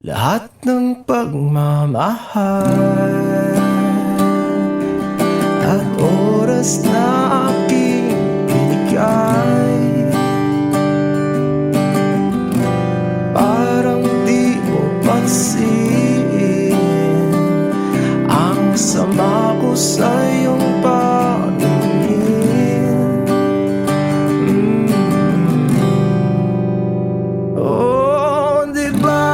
Lahat ng pagmamahal at oras na aking binigay, parang di mo pansin ang sama ko sa iyong paningin. Oh, di ba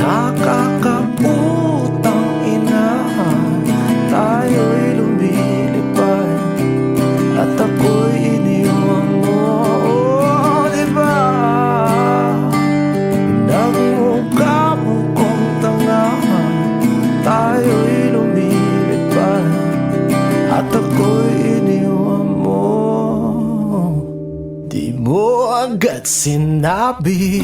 nakakaputang ina, tayo'y lumilipad at ako'y iniwan mo. Oh, di ba nagmukha mo kong tanga, tayo'y lumilipad at ako'y iniwan mo. Di mo agad sinabi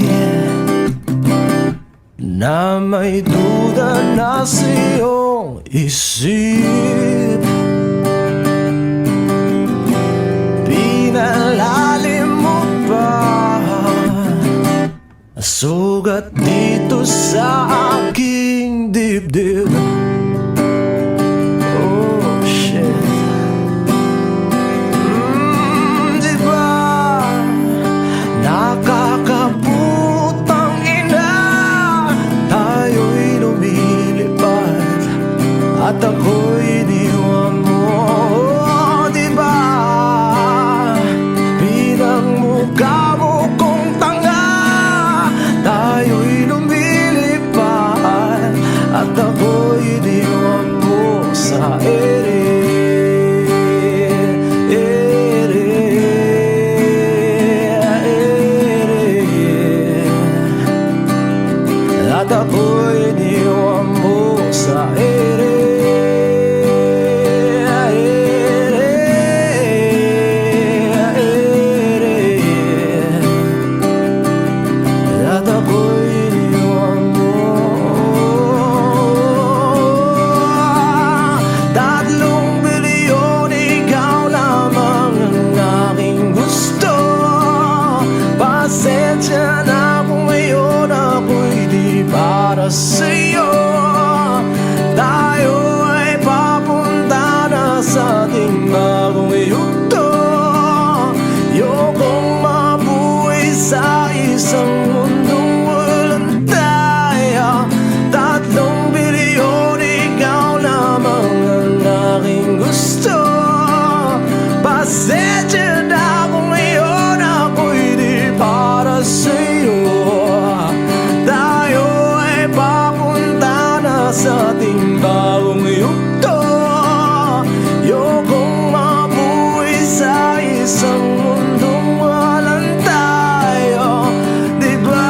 na may duda na sa iyong isip, pinalalim mo pa sugat dito sa aking dibdib. Oh shit. Di ba nakakaputang ina, tayo'y lumilipad at ako'y iniwan mo. Oh, di ba pinagmukha mo kong tanga, tayo'y lumilipad at ako'y iniwan mo sa ere. At ako'y iniwan mo sa ere. At ako'y iniwan mo. 3 bilyon, ikaw lamang ang aking gusto. Pasensya na kung ngayon ako'y di para sa'yo. Tayo ay papunta na sa ating bagong yugto. Ayokong mabuhay sa isang mundong walang tayo. 3 bilyon, ikaw lamang ang aking gusto. Pasensya na kung ngayon ako'y di para sa'yo. Tayo ay papunta na sa ating bagong yugto. Ayokong mabuhay sa isang mundong walang tayo. Di ba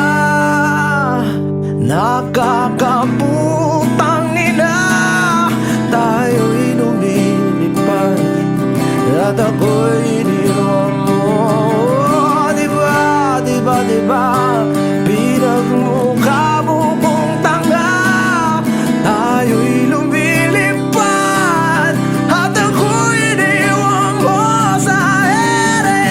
nakakaputang ina, tayo'y lumilipad at ako'y iniwan mo. Di ba, di ba, di ba pinagmukha mo kong tanga, tayo'y lumilipad at ako'y iniwan mo sa ere.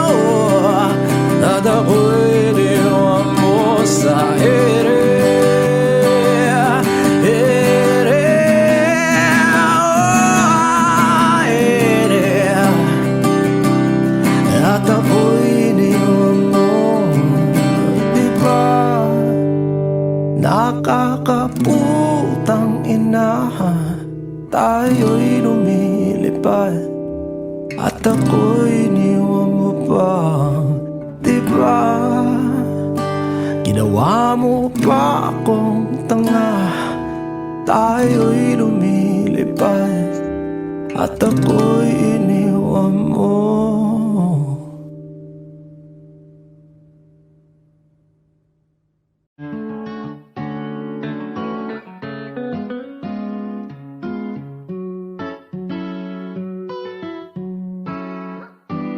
Oh, at ako'y iniwan mo sa ere. At ako'y iniwan mo. Di ba nakakaputang ina, tayo'y lumilipad at ako'y iniwan mo pa. Di ba ginawa mo pa akong tanga, tayo'y lumilipad at ako'y iniwan mo.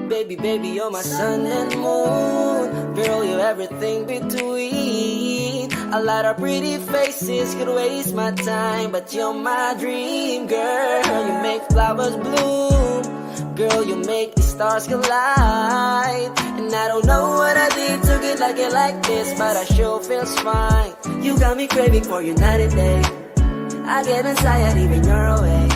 Baby, baby, you're my sun and moon. Girl, you're everything between. A lot of pretty faces could waste my time, but you're my dream girl. You make flowers bloom Girl, you make the stars collide. And I don't know what I did to get like this, but I sure feels fine. You got me craving for you night and day. I get anxiety when you're away,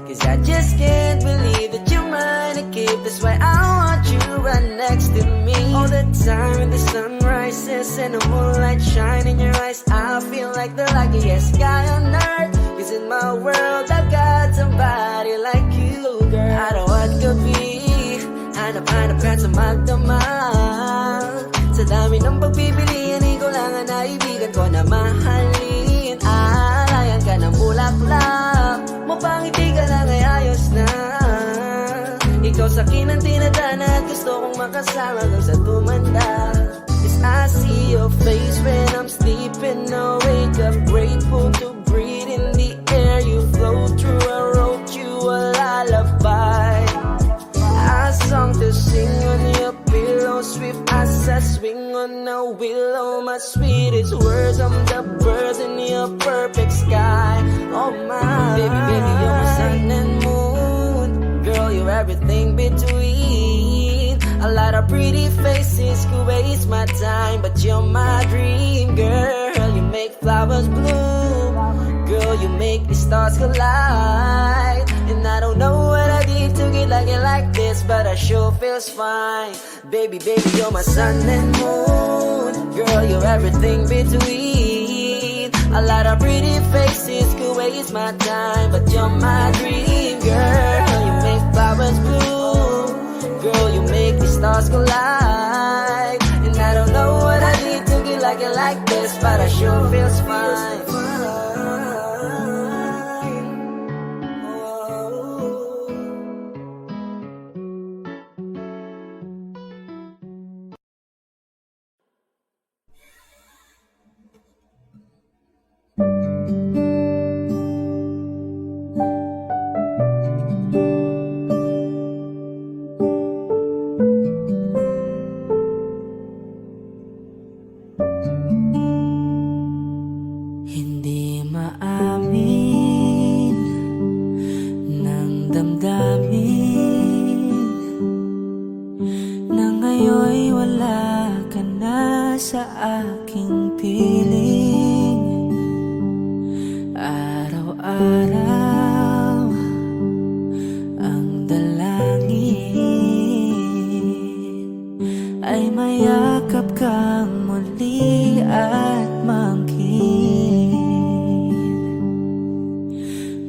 'cause I just can't believe that you're mine to keep. That's why I want you right next to me all the time. When the sun rises and the moonlight shine in your eyes, I feel like the luckiest guy on earth. 'Cause in my world I've got somebody like you, girl. I don't want to be hanap-hanap ka sa magdamag. Sa dami ng pagpipilian, ikaw lang ang naibigan ko na mahalin. Alayan ka ng bulaklak, mapangiti ka lang ay ayos na. Ikaw sa akin ang tinadana at gusto kong makasama kang sa tumanda. 'Cause I see your face when I'm sleeping. I wake up grateful to breathe in the air you flow through. I wrote you a lullaby, a song to sing on your pillow, swift as a swing on a willow. My sweetest words, I'm the birds in your perfect sky. Oh my baby, baby, you're my sun and moon. Girl, you're everything between. A lot of pretty faces could waste my time, but you're my dream, girl. You make flowers bloom. Girl, you make the stars collide. And I don't know what I did to get like this, but I sure feels fine. Baby, baby, you're my sun and moon. Girl, you're everything between. A lot of pretty faces could waste my time, but you're my dream, girl. You make flowers bloom. Girl, you make the stars collide. And I don't know what I did to get like this, but I sure feels fine. Hindi maamin ng damdamin na ngayon'y wala ka na sa aking piling. Araw-araw ang dalangin ay mayakap kang muli at mangkin.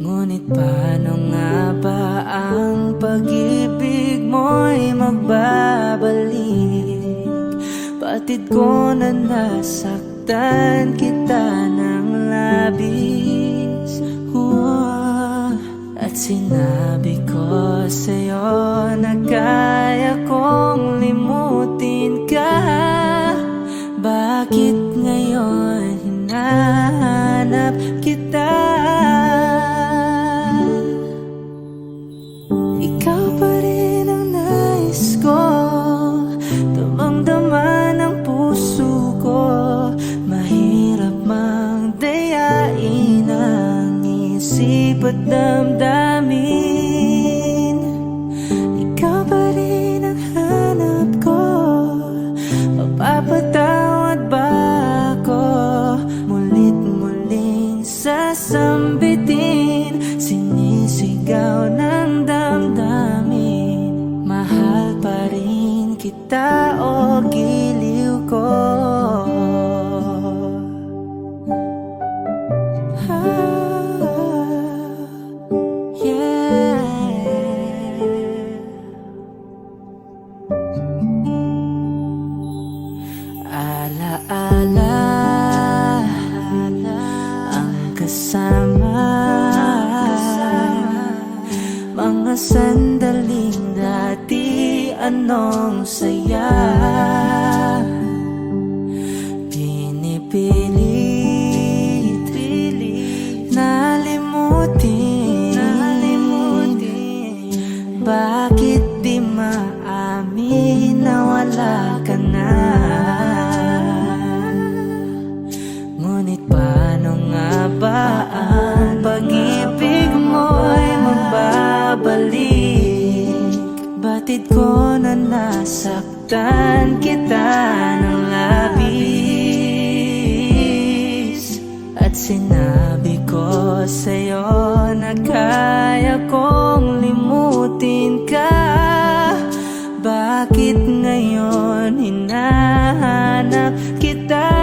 Ngunit paano nga ba ang pag-ibig mo'y magbabalik? Batid ko na nasaktan kita ng labis. At sinabi ko sa'yo na kaya kong limutin ka. Bakit ngayon hinahanap kita? Ikaw pa rin ang nais ko, damang-dama ng puso ko. Mahirap mang dayain ang isip at damdamin. Ikaw pa rin ang hanap ko, mapapatawad ba ako? Mulit-muling sasambitin, sinisigaw ng damdamin. Mahal pa rin kita o giliw ko? Alaala ang kasama, mga sandaling dati anong saya. Pinipilit nalimutin. Bakit di maamin na wala ka na? Ngunit paano nga ba ang pag-ibig mo'y magbabalik? Batid ko na nasaktan kita ng labis, at sinabi ko sa'yo na kaya kong limutin ka. Bakit ngayon hinahanap kita?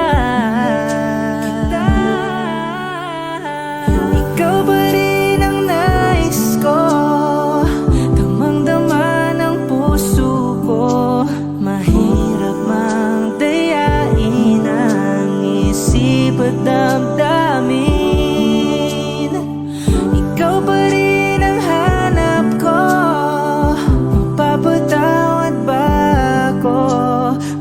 Ikaw ba rin ang nais ko? Damang-dama ng puso ko. Mahirap mang dayain ang isip at damdamin. Ikaw ba rin ang hanap ko? Mapapatawad ba ako?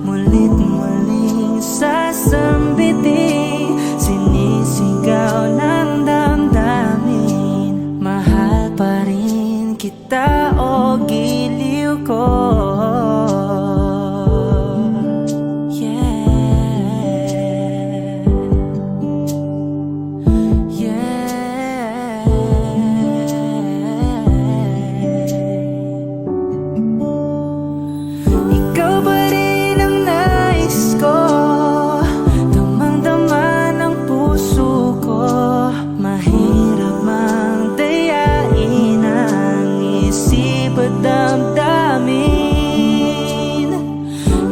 Mulit muling sasambitin, sinisigaw ng damdamin. Mahal pa rin kita o giliw ko. Ikaw ba rin ang nais ko? Damang-dama ng puso ko. Mahirap mang dayain ang isip at damdamin.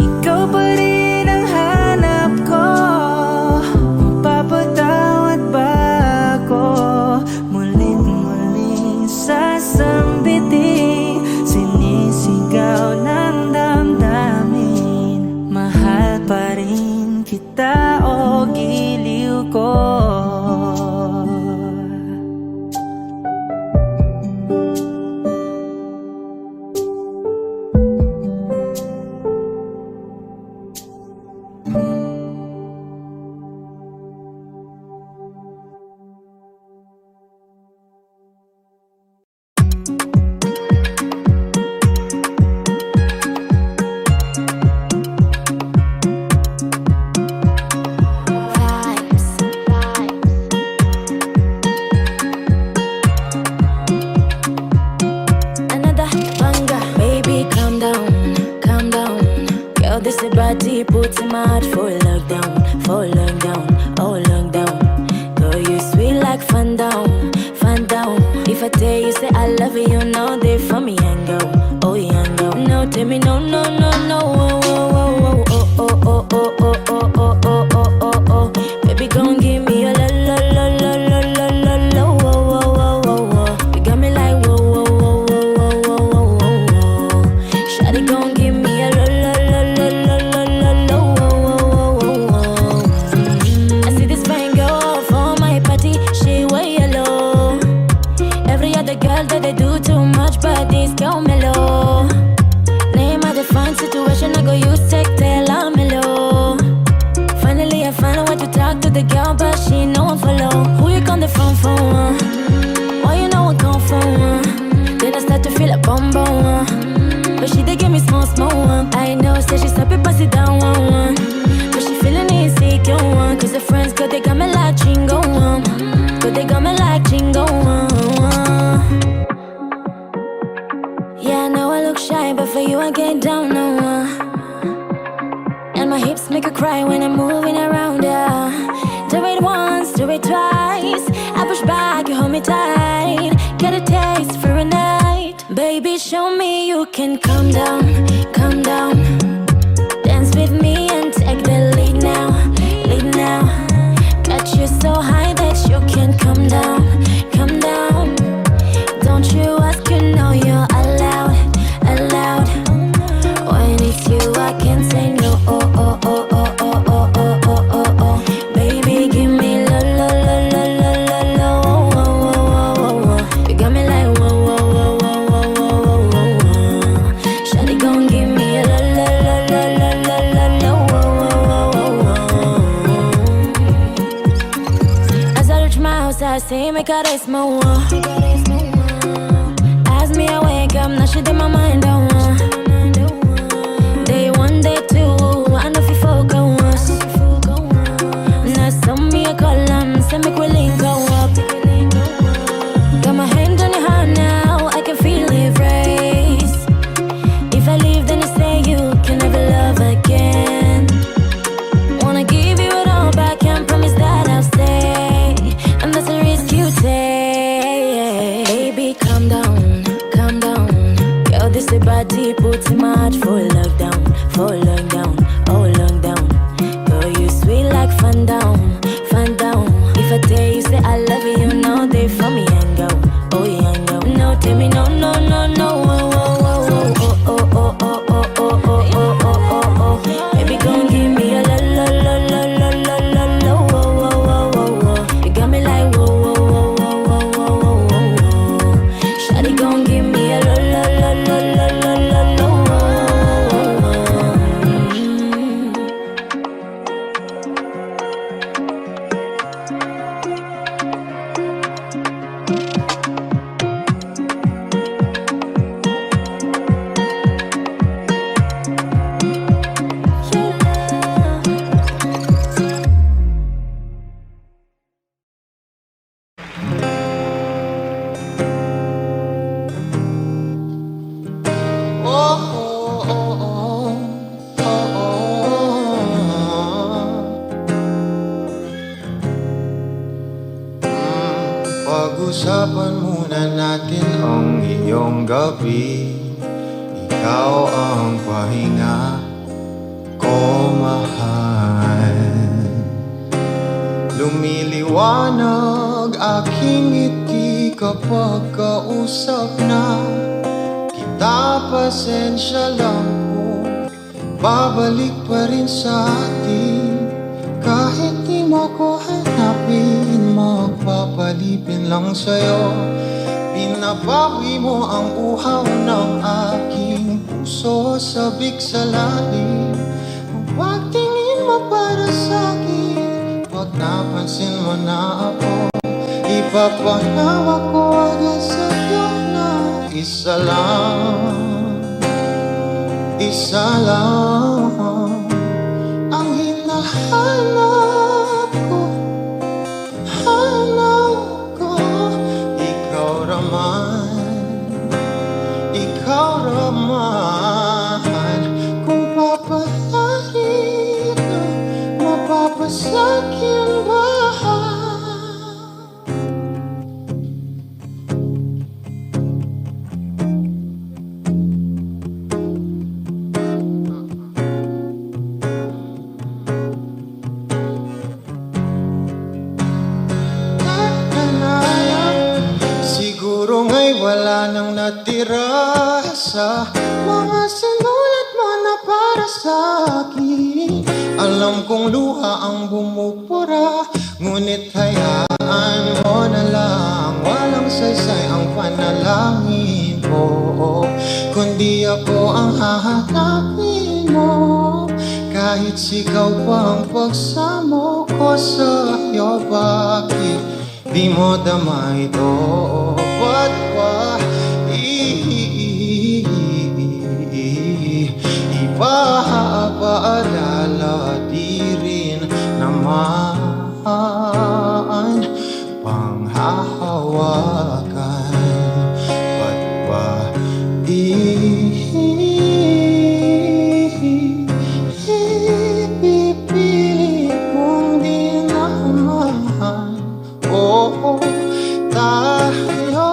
Ikaw ba rin ang hanap ko? Mapapatawad ba ako? Mulit muling sasambitin, sinisigaw ng damdamin. Mahal pa rin kita o giliw ko. Another banger, baby, calm down, calm down. Girl, this a body puts him out for lockdown, oh lockdown. Girl, you sweet like fun down, fun down. If I tell you say I love you, you know they for me young girl, oh young girl. No, tell me no, no, no, no, oh, oh, oh, oh, oh, oh, oh, oh, oh, oh, oh, oh, oh, oh. Baby, gon' give me a la la la la la la la la, oh, oh, oh, oh, oh. You got me like whoa, whoa, whoa, whoa, whoa, whoa, whoa, whoa. Shawty gon' give me a la la la la la la la la, oh, oh, oh, oh, oh. I see this fine girl for my party, she way yellow. Every other girl that they do too much, but this girl mellow. Name of the fine situation, I go use take tell I'm mellow. Finally I find out what to talk to the girl, but she no one follow. Who you on the phone for? Why you know I come from? Then I start to feel a bum bum. But she dey give me small small. I know, say she stop it, pass it down one. But she feeling insecure, cause her friends, cause they got me like chingo. Cause they got me like chingo. Yeah, I know I look shy, but for you I get down no. And my hips make her cry when I'm moving around her. Do it once, do it twice. I push back, you hold me tight. Get a taste for a night. Baby, show me you can calm down, calm down. Dance with me and take the lead now, lead now. Got you so high that you can't come down, come down. Don't you ask, you know you're allowed, allowed. When it's you, I can't say no. Oh, oh, oh, oh, oh, oh, oh, oh, oh, oh. Baby, give me la la la la la la la. Oh, oh, oh, oh, oh. You got me like whoa, whoa, whoa, whoa, whoa, whoa, whoa, whoa. Shawty gon' give me a la la la la la la la la. Oh, oh, oh, oh. As I reach my house, I say, make her rest more. As me, I wake up, now she did my mind down. Day one, day two, I know if you focus. Now some me a call them, say make we link go up. Got my hand on your heart now, I can feel it race. this body puts my heart full lockdown, oh lockdown. Girl, you sweet like fun down, fun down. If I tell you say I love you, you know they for me and go, oh yeah, go. No, tell me no, no, no, no, oh, oh, oh, oh, oh, oh, oh, oh, oh, oh, oh, oh, oh, oh. Baby, gon' give me a la la la la la la la la, oh, oh, oh, oh, oh. You got me like whoa, whoa, whoa, whoa, whoa, whoa, whoa, whoa. Shawty gon' give me a la la la la la la la la, oh, oh, oh, Pag-usapan muna natin ang iyong gabi. Ikaw ang pahinga ko, mahal. Lumiliwanag aking ngiti kapag kausap na kita. Pasensya lang kung babalik pa rin sa atin. Kahit di mo ko hanapin, magpapalipin lang sa'yo. Pinabawi mo ang uhaw ng aking puso, sabik sa lalim. Huwag tingin mo para sa'kin, pag napansin mo na ako, ipapahawak ko agad sa'yo na isa lang, isa lang ang hinahanap ko, hanap ko. Ikaw raman, kung papalarin na mapapasakin ba? Siguro nga'y wala nang natira sa mga sinulat mo na para sa'kin. Alam kong luha ang bumupura, ngunit hayaan mo na lang. Walang saysay ang panalangin ko, kundi ako ang hahanapin mo. Kahit sigaw pa ang pagsamo ko sa'yo, bakit di mo dama ito? Ba't ba ipapaalala? Di rin naman panghahawakan. Ba't ba ipipilit kong di naman? Oo, tayo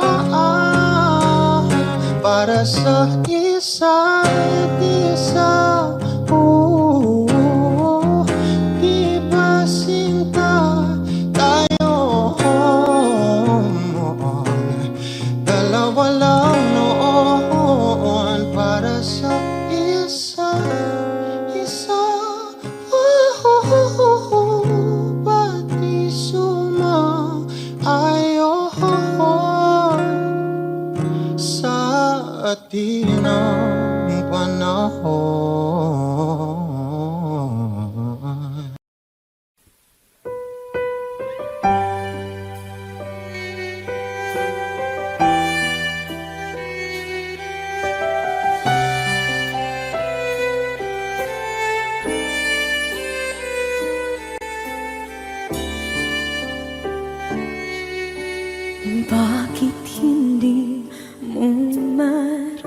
para sa isa't isa. Di ba sinta tayo? Dalawa lang noon para sa isa't isa. Ba't di sumaayon sa atin ang panahon? Bakit hindi mo maramdaman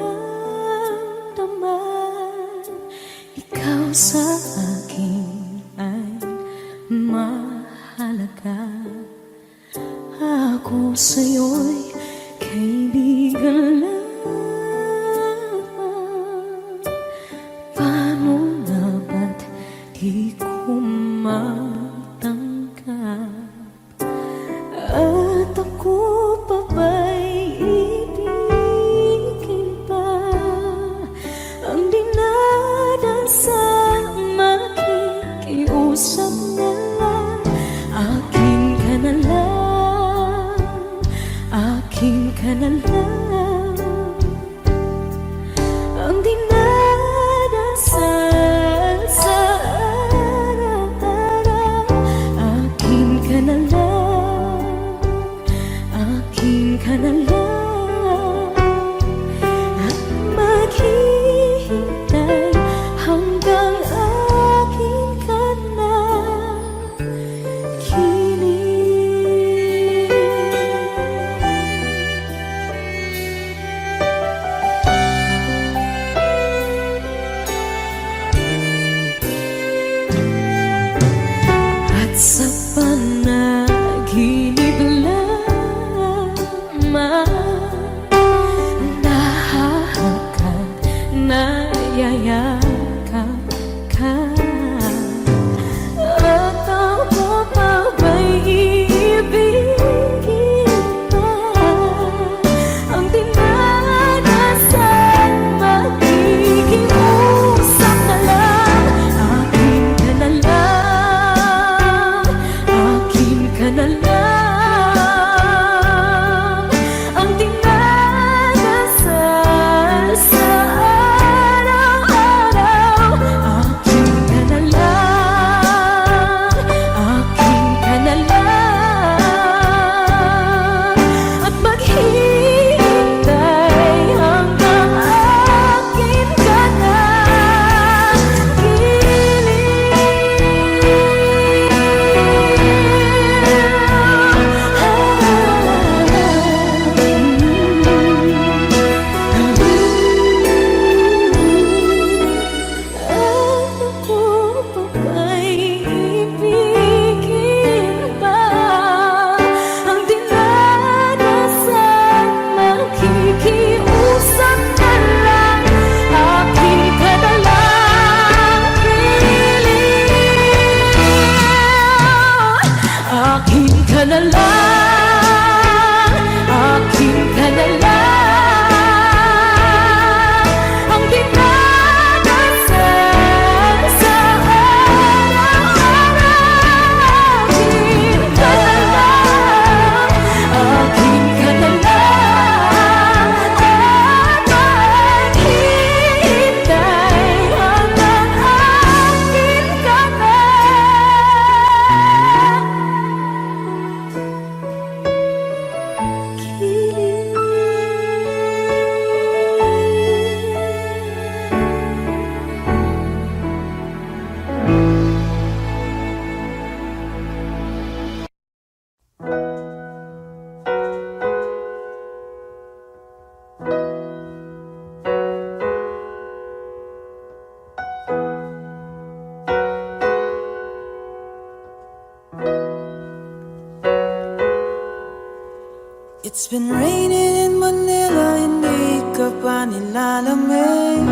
It's been raining in Manila, hindi ka pa nilalamig.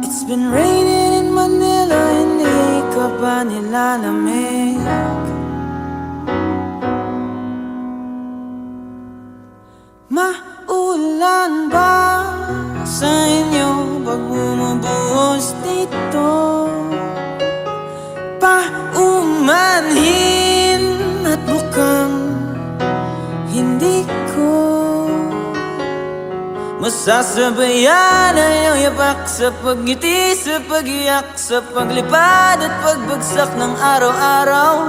It's been raining in Manila, hindi ka pa nilalamig. Maulan ba sa inyo pag bumubuhos dito? Paumanhin at mukhang hindi ko masasabayan ang iyong yapak sa pagngiti, sa pagiyak, sa paglipad at pagbagsak ng araw-araw.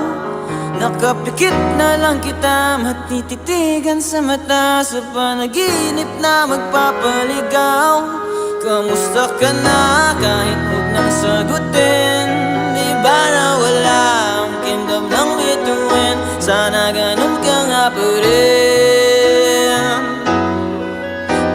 Nakapikit na lang kita, matititigan sa mata, sa panaginip na magpapaligaw. Kamusta ka na kahit huwag nang sagutin? Di ba na wala ang kingdom ng bituin? Sana ganun ka nga pa rin.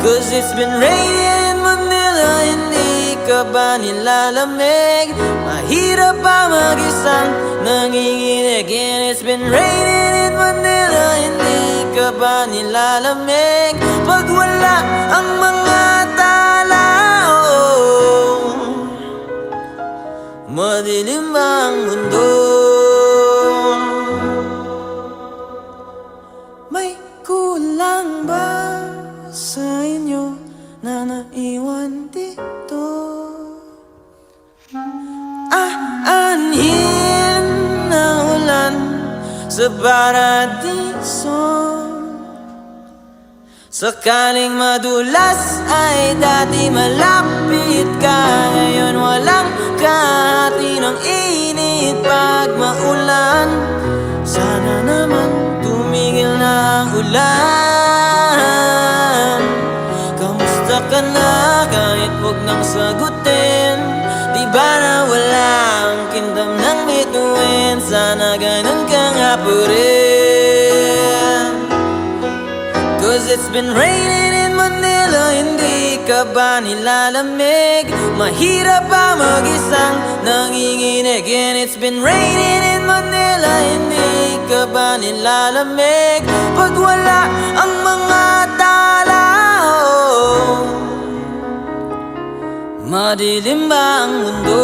Cause it's been raining in Manila, hindi ka ba nilalamig? Mahirap pa mag-isang nanginginig. And it's been raining in Manila, hindi ka ba nilalamig? Pag wala ang mga tao, madilim ang mundo. May kulang ba sa inyo na naiwan dito? Aanhin na ulan sa paradiso. Sakaling madulas ay dati malapit ka, ngayon walang kahati ng init pag maulan. Sana naman tumigil na ang ulan. Kamusta ka na kahit huwag nang sagutin? Di ba na wala ang kingdom ng bituin? Sana ganun ka nga pa rin. Cause it's been raining in Manila, hindi ka ba nilalamig? Mahirap pa mag-isang nanginginig. And it's been raining in Manila, hindi ka ba nilalamig? Pag wala ang mga tao, madilim ba ang mundo?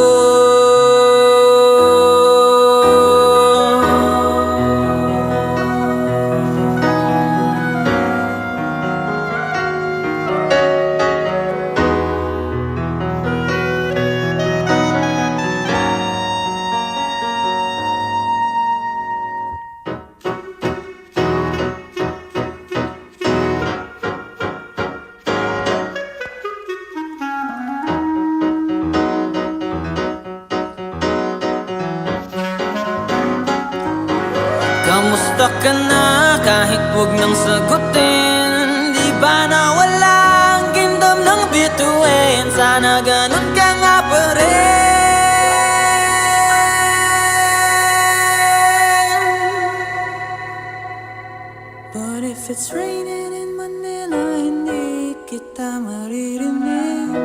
Kamusta ka na kahit huwag nang sagutin? Di ba na wala ang kingdom ng bituin? Sana ganun ka nga pa rin. But if it's raining in Manila, hindi kita maririnig.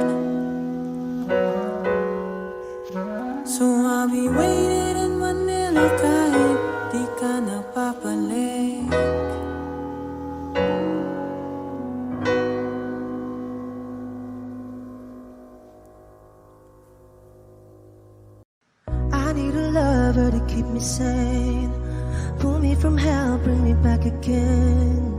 So I'll be waiting in Manila kahit di ka napapalik. I need a lover to keep me sane. Pull me from hell, bring me back again.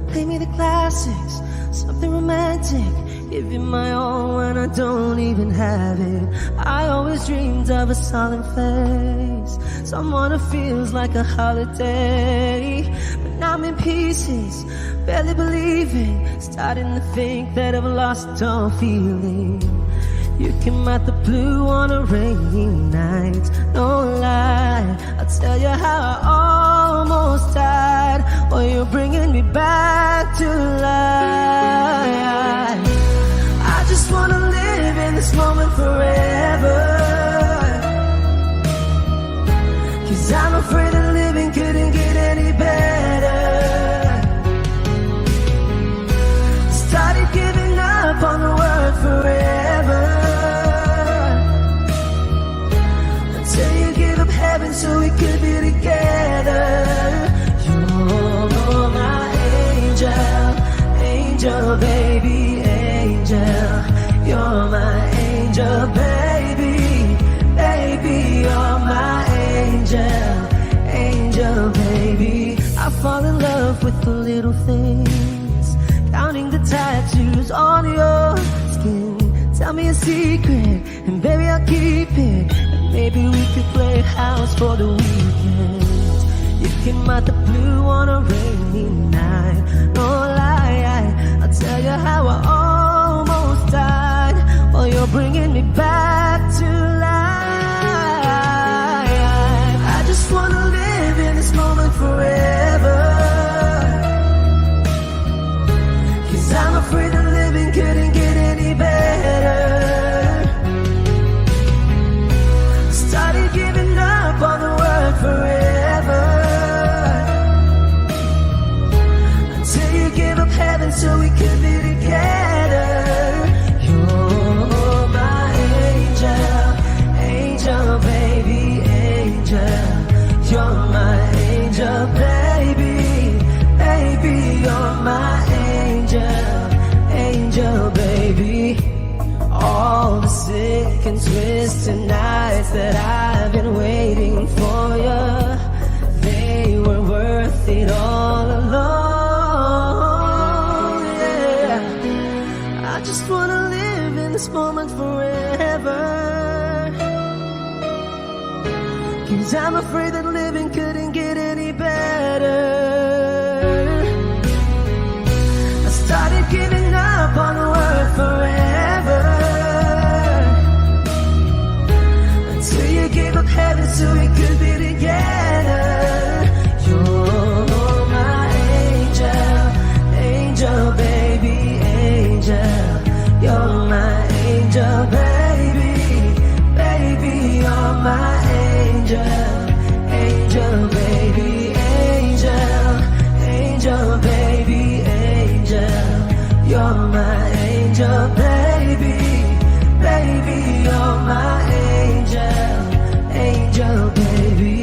Play me the classics, something romantic. Give you my all when I don't even have it. I always dreamed of a solemn face, someone who feels like a holiday. But now I'm in pieces, barely believing, starting to think that I've lost all feeling. You came out the blue on a rainy night, no lie, I'll tell you how I almost died. Well, you're bringing me back to life. I just wanna live in this moment forever, 'cause I'm afraid that living couldn't get any better. Started giving up on the word forever, until you give up heaven so we could be together. little things, counting the tattoos on your skin. Tell me a secret, and baby I'll keep it. And maybe we could play house for the weekend. You came out the blue on a rainy night. No lie, I'll tell you how I almost died while you're bringing me back to life. I just wanna live in this moment forever, 'cause I'm afraid that living couldn't get any better. Started giving up on the word forever, until you gave up heaven so we could be together. You're my angel, angel baby, angel. You're my angel baby, baby. You're my angel, angel baby. All the sick and twisted nights that I've been waiting for you, they were worth it all alone. Yeah, I just wanna live in this moment forever, 'cause I'm afraid that living couldn't get any better. I started giving up on the word forever, until you gave up heaven so we could be together. You're my angel, angel baby, angel. You're my angel baby, baby. You're my angel, angel baby, angel, angel baby, angel. You're my angel baby, baby. You're my angel, angel baby.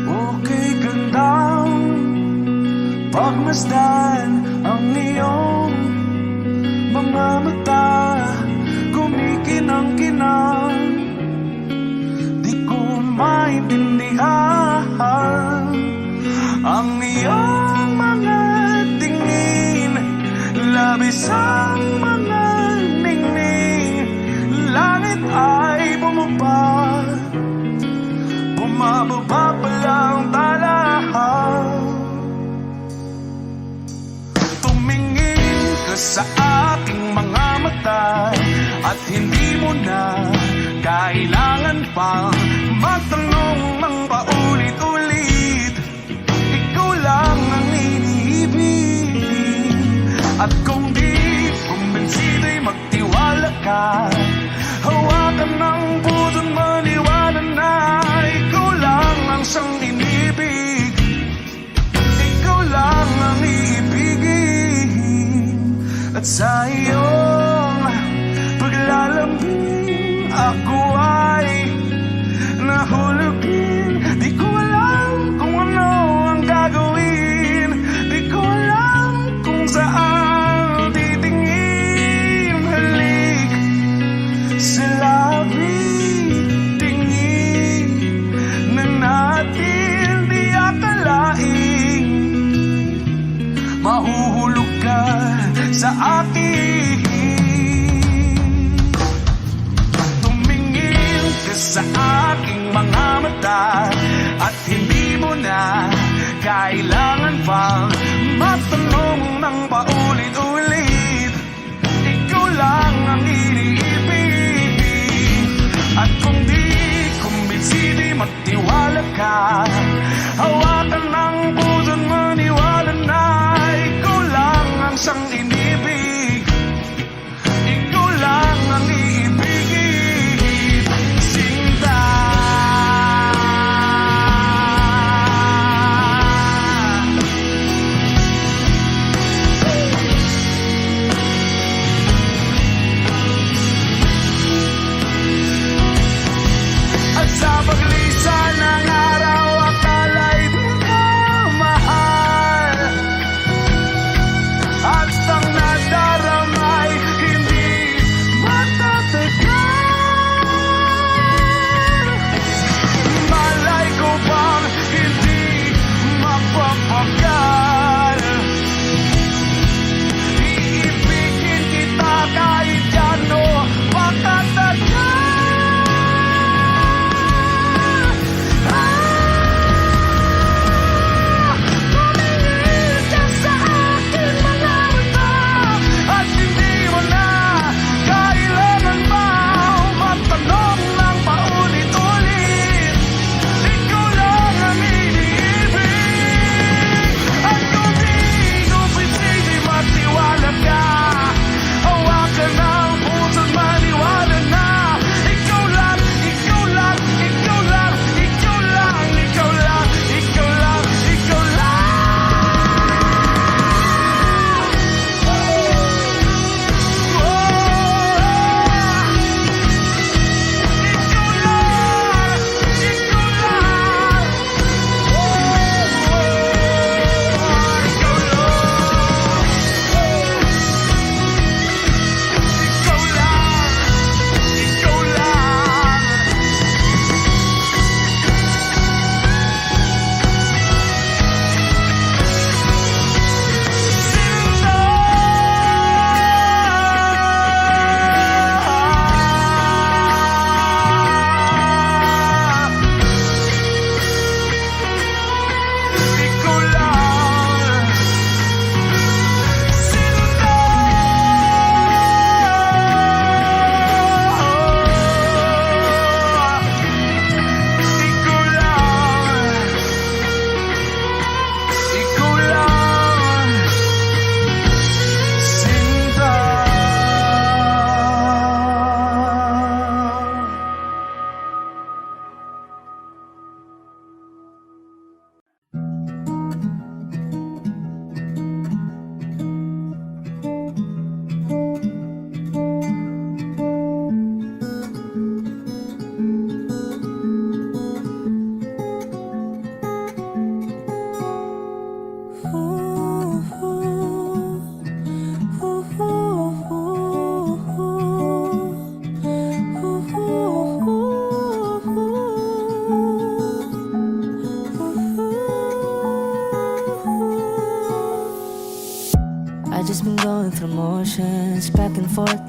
Okay gandang pagmasdan ang iyong mga mata, kumikinang-kinang. Di ko maintindihan ang iyong mga tingin, labis ang mga ningning. Langit ay bumaba, bumababa pa lang talahan. Tumingin ka sa aking mga mata, at hindi mo na kailangan pang magtanong ng paulit-ulit. Ikaw lang ang iniibig, at kung di kumbinsido'y magtiwala ka. Hawakan ng puso't maniwala na ikaw lang ang siyang inibig. Ikaw lang ang iibigin, at sa iyong paglalambing ako ay nahulugin. Di ko alam kung ano ang gagawin, di ko alam kung saan titingin. Halik sa labi, tingin na natin di akalain. Mahuhulog ka sa akin. Tumingin ka sa aking mga mata, at hindi mo na kailangan pang magtanong ng paulit-ulit. Ikaw lang ang iniibig, at kung di kumbinsido'y magtiwala ka. Hawakan ng puso't maniwala na ikaw lang ang siyang inibig. Ikaw lang ang iibigin, Sinta.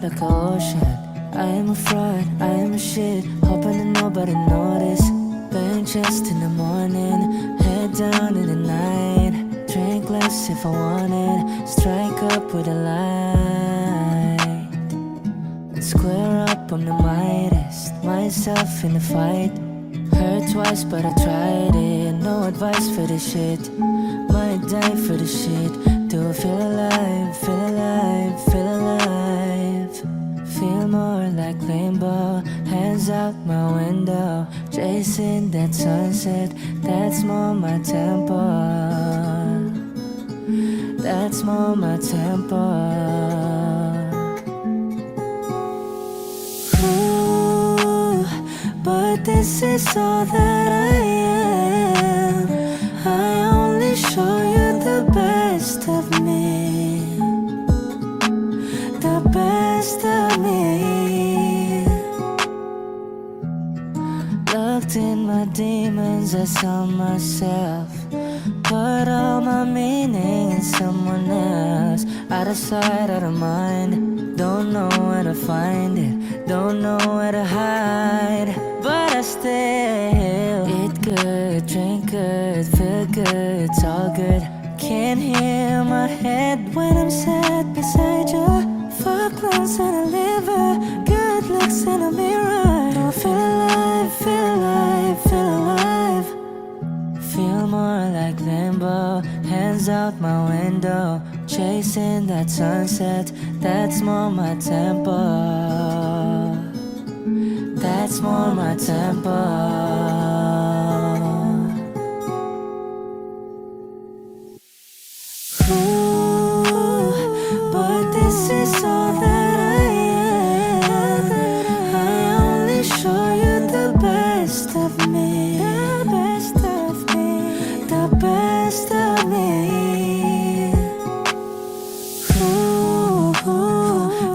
like an ocean. I am a fraud, I am a shit, hoping that nobody notice. Paying just in the morning, head down in the night. Drink less if I wanted, strike up with a light. And square up, I'm the mightiest, myself in the fight. Hurt twice but I tried it, no advice for this shit. Might die for the shit, do I feel alive, feel alive, feel alive. Feel more like rainbow, hands out my window. Chasing that sunset, that's more my tempo. That's more my tempo. Ooh, but this is all that I am. I only show you the best of me, the best of me. Looked in my demons, I saw myself. Put all my meaning in someone else. Out of sight, out of mind. Don't know where to find it, don't know where to hide. But I still eat good, drink good, feel good, it's all good. Can't hear my head when I'm sat beside you. Fuck lungs and a liver, good looks in a mirror. Don't feel alive, feel alive, feel alive. Feel more like limbo, hands out my window. Chasing that sunset, that's more my tempo. That's more my tempo. Ooh, but this is all that I am. I only show you the best of me, the best of me, the best of me. Ooh,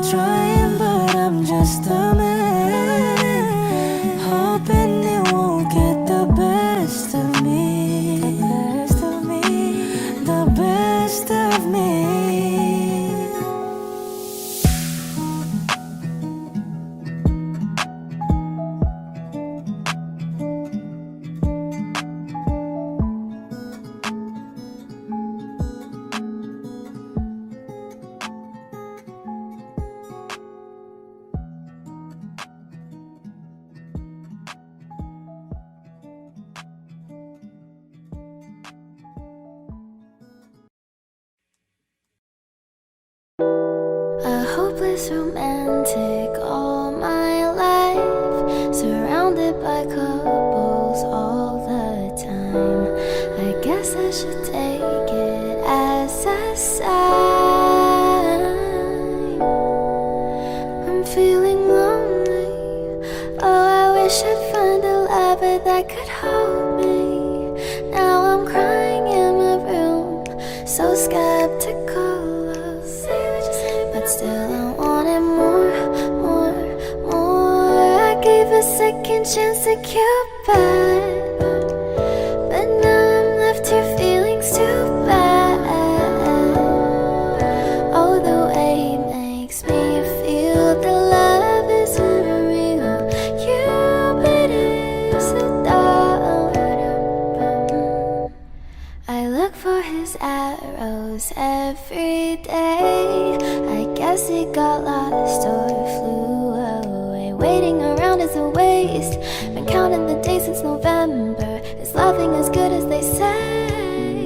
trying but I'm just a man, hoping it won't get the best of me, the best of me, the best of me. A hopeless romantic all my life, surrounded by couples all the time. I guess I should take it as a sign. I'm feeling lonely, oh I wish I'd find a lover that could hold me. Now I'm crying in my room, so skeptical. But still I wanted more, more, more. I gave a second chance to Cupid, but now I'm left here feeling too bad. Oh, the way he makes me feel, the love is unreal. Cupid is a dog. I look for his arrows every day. I guess he got lost or flew away. Waiting around is a waste. Been counting the days since November. Is loving as good as they say?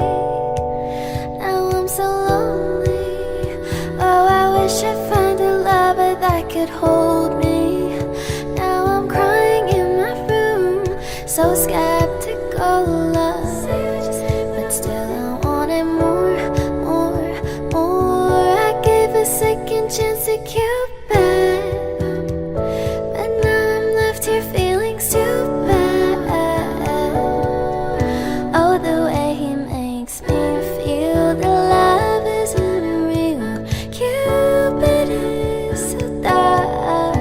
Now I'm so lonely. Oh, I wish I'd find a lover that could hold me. Now I'm crying in my room, so skeptical. But still I wanted more, more, more. I gave a second chance to Cupid, but now I'm left here feeling too bad. Oh, the way he makes me feel, the love is unreal. Cupid is so dark.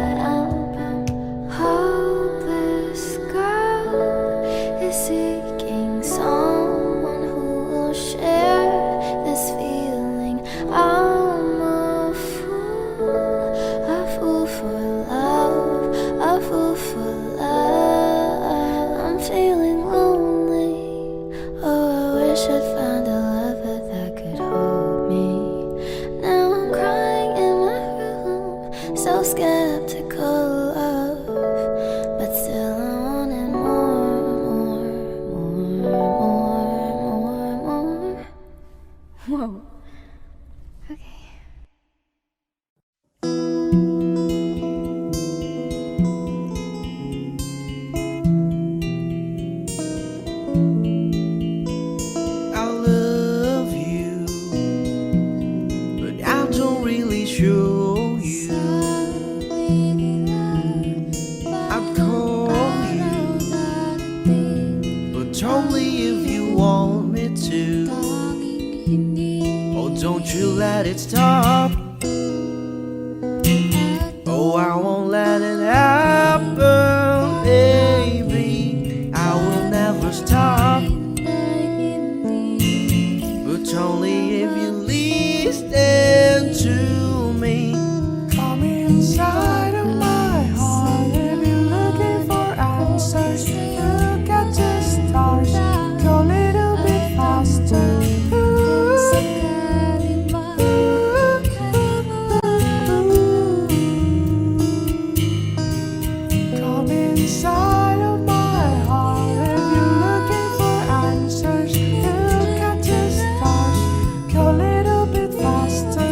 skeptical of, but still I wanted more. Whoa. Okay. I love you, but I don't really show you. I'd call you, but only if you want me to. Oh, don't you let it stop. Oh, I won't let it happen, baby. I will never stop. But only if you listen to me. Come inside of my heart if you're looking for answers. Look at the stars, go a little bit faster. Come inside of my heart if you're looking for answers. Look at the stars, go a little bit faster.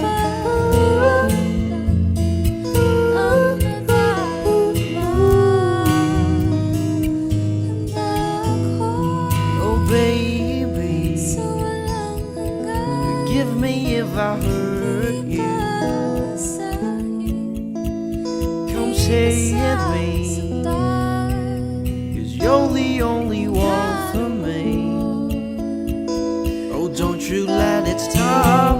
Oh baby, forgive me if I hurt you. Come say it me, 'cause you're the only one for me. Oh, don't you let it stop.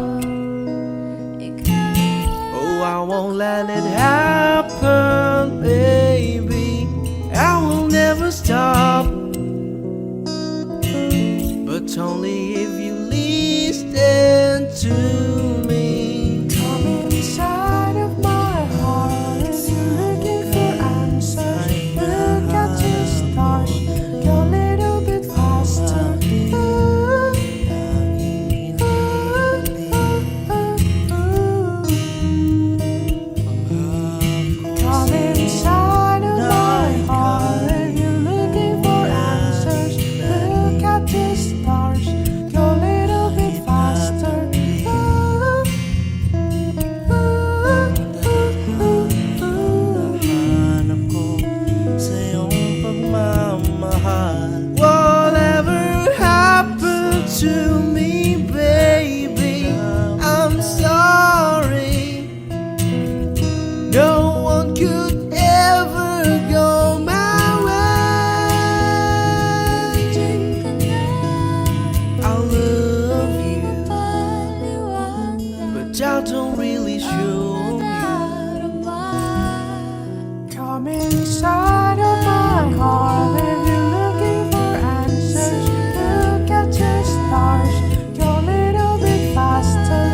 Oh, I won't let it happen, baby. I will never stop. But only if you listen to me. Come inside of my heart if you're looking for answers. Look at the stars, go a little bit faster. Come inside of my heart if you're looking for answers. Look at the stars, go a little bit faster. Hanap ko sa iyong pagmamahal. Whatever happened to me, baby, I'm sorry. No one could ever go my way. I love you, but I don't really show you. Come inside of my heart if you're looking for answers. Look at the stars, go a little bit faster.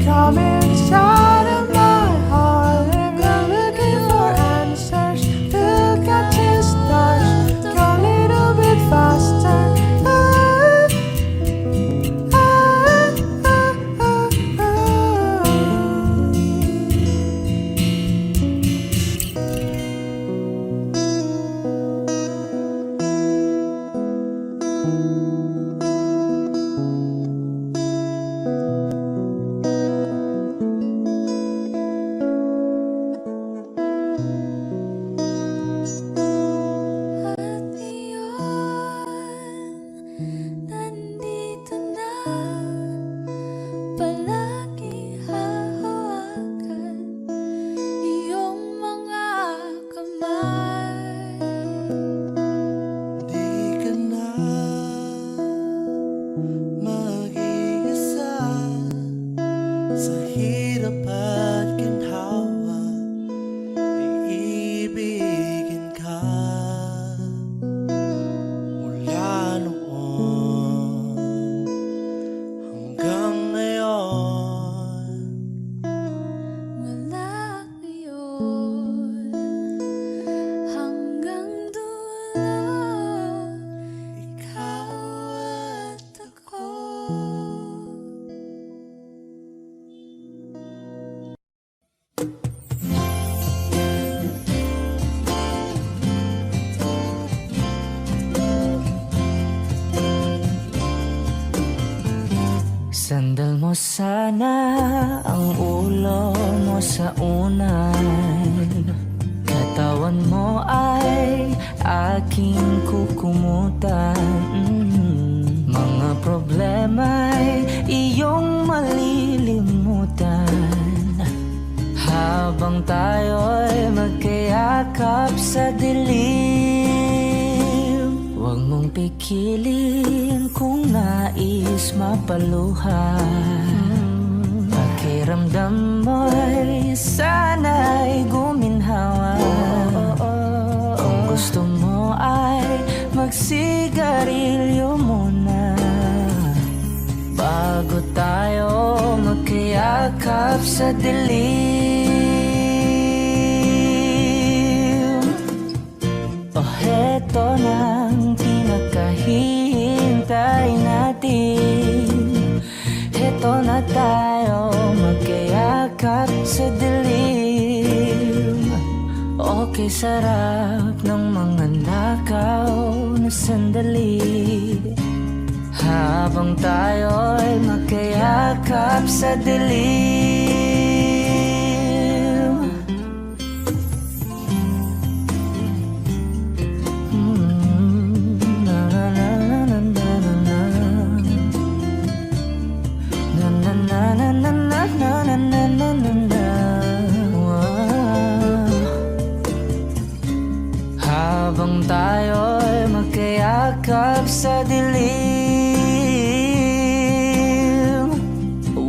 Come inside of my heart if you're looking for answers. Look at the stars, go a little bit faster. Nandito na, palagi hahawakan iyong mga kamay. Di ka na mag-iisa sa hirap at ginhawa. Iibigin ka mula noon hanggang ngayon. Mula ngayon hanggang dulo, ikaw Isandal mo sana ang ulo mo sa unan, katawan mo ay aking kukumutan. Mga problema'y iyong malilimutan habang tayo'y magkayakap sa dilim. Huwag mong pikilin kung nais mapaluhan. Pakiramdam mo'y sana'y guminhawa. Kung gusto mo ay magsigarilyo muna bago tayo magkayakap sa dilim. O heto nang pinakahihintay natin, heto na tayo magkayakap sa dilim. Okay, sarap ng mga nakaw na sandali habang tayo'y magkayakap sa dilim. Na na na na na na na na na na na na na na na na na. Habang tayo'y magkayakap sa dilim.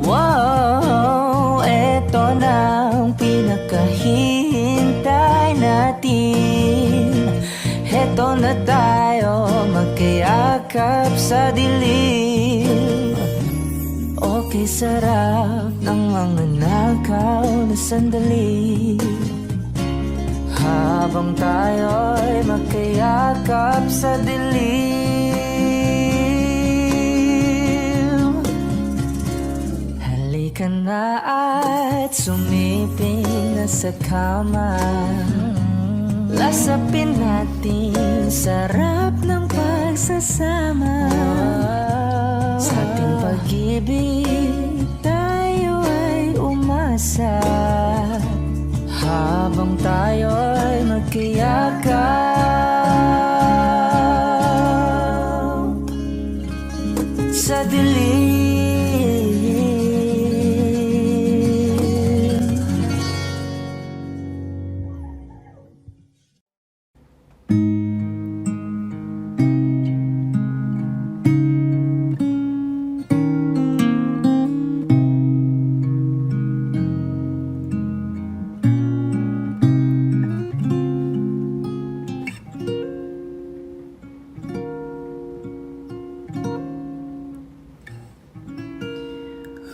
Wow, eto na ang pinakahihintay natin. Eto na tayo magkayakap sa dilim. Okay, sarap ng mga nakaw na sandali habang tayo'y magkayakap sa dilim. Halika na at sumiping na sa kama. Lasapin natin sarap ng pagsasama. Sa ating pag-ibig tayo ay umasa habang tayo'y magkayakap sa dilim.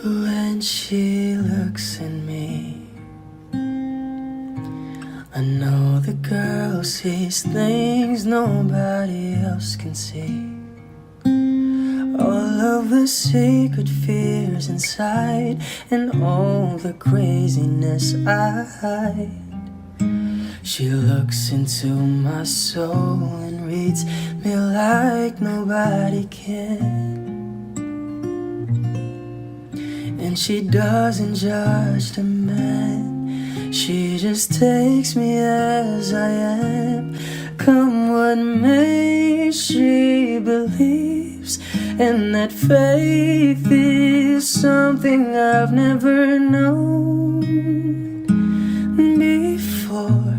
When she looks at me, I know the girl sees things nobody else can see. All of the secret fears inside and all the craziness I hide. She looks into my soul and reads me like nobody can. And she doesn't judge the man, she just takes me as I am. Come what may, she believes, and that faith is something I've never known before.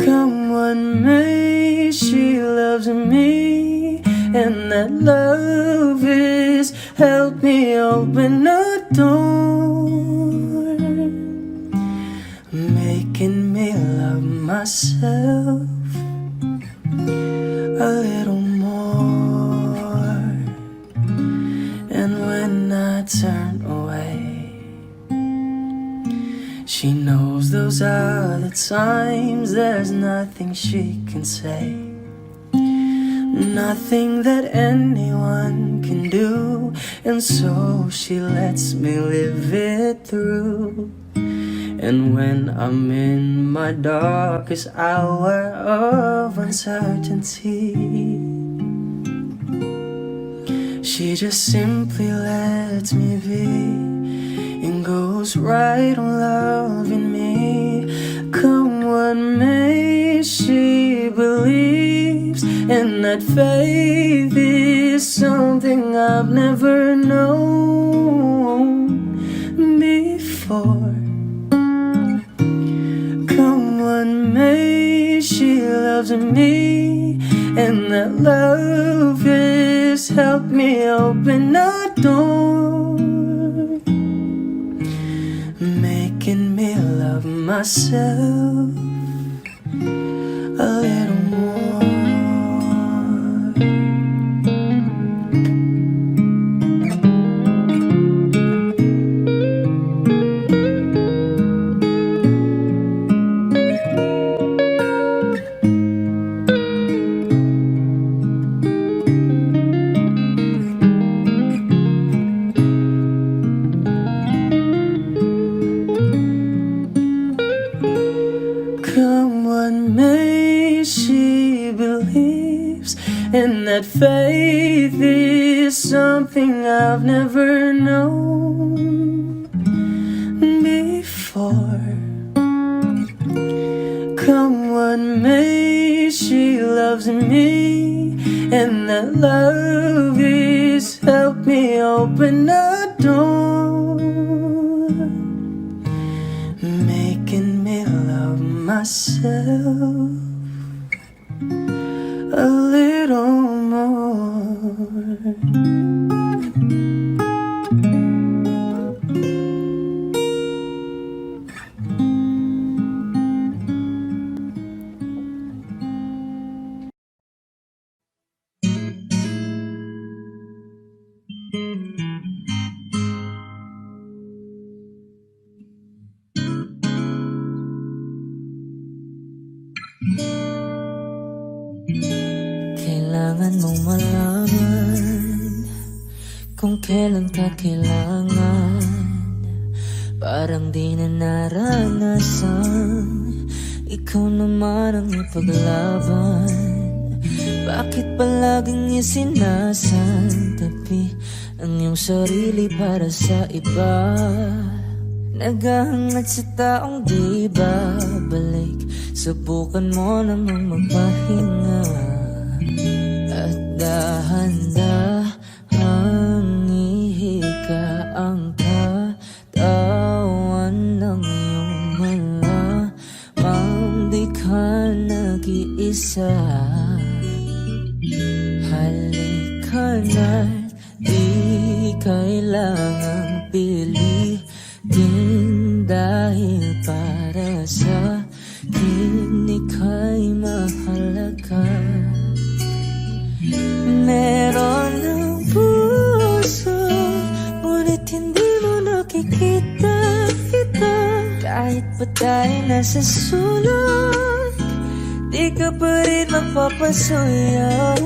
Come what may, she loves me, and that love is help me open a door, making me love myself a little more. And when I turn away, she knows those are the times there's nothing she can say, nothing that anyone can do, and so she lets me live it through. And when I'm in my darkest hour of uncertainty, She just simply lets me be and goes right on loving me. Come what may, she believes, and that faith is something I've never known before. Come what may, she loves me, and that love has helped me open a door, making me love myself a little more. Come what may, she believes, and that faith is something I've never known before. Come what may, she loves me, and that love has helped me open a door, making me love myself a little more. Kailangan mong malaman kung kailan ka kailangan. Parang di na naranasan, ikaw naman ang ipaglaban. Bakit palaging isinasantabi ang iyong sarili para sa iba? Naghahangad sa taong di babalik, subukan mo namang magpahinga. At dahan-dahang ihika ang katawan ng iyong malamang di ka nag-iisa. Halika na't di kailangang pilitin, dahil para sa akin ika'y mahalaga. Meron ng puso, ngunit hindi mo nakikita ito. Kahit pa tayo nasa sulok, di ka pa rin magpapasuyo.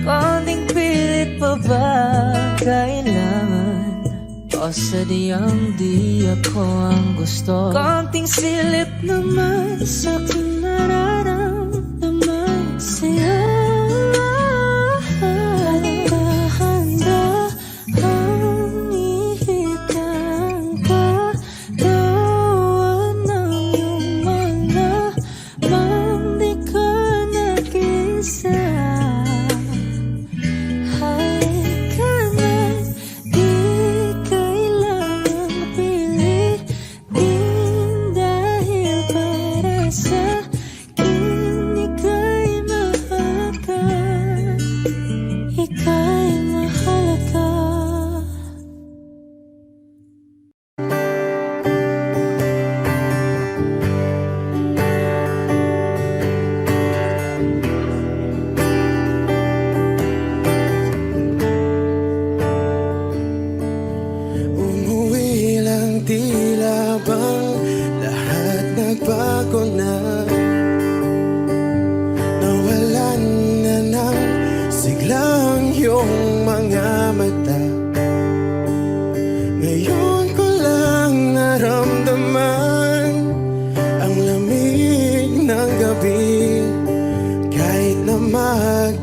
Konting pilit pa ba kailangan? O sadyang di ako ang gusto? Konting silip naman sa aking nararamdaman sa'yo.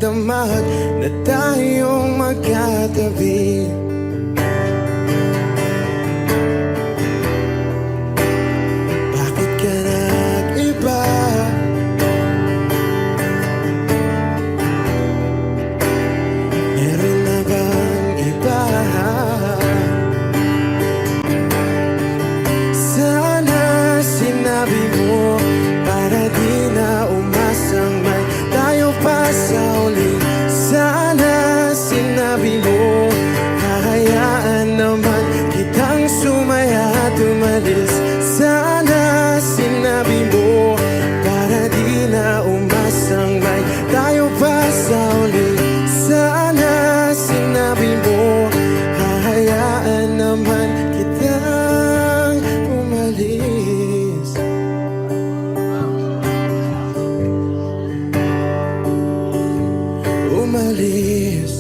Magdamag na tayong magkatabi. Bakit ka nag-iba? Meron na bang iba? Sana sinabi mo para di na umasang may tayo pa sa uli. Sana sinabi mo hahayaan naman kitang sumaya at umalis. Sana sinabi mo para di na umasang may tayo pa sa uli. Sana sinabi mo hahayaan naman kitang umalis. Umalis.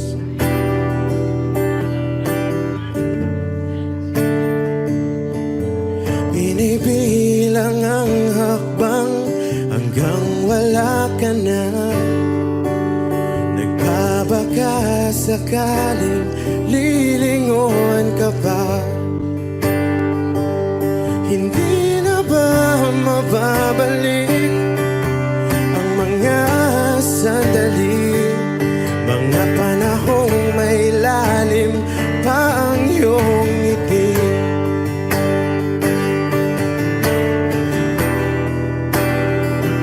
Binibilang ang hakbang hanggang wala ka na. Nagbabaka sakaling lilingon ka pa. Hindi na ba mababalik ang mga sandali, mga panahong may lalim pa ang iyong ngiti?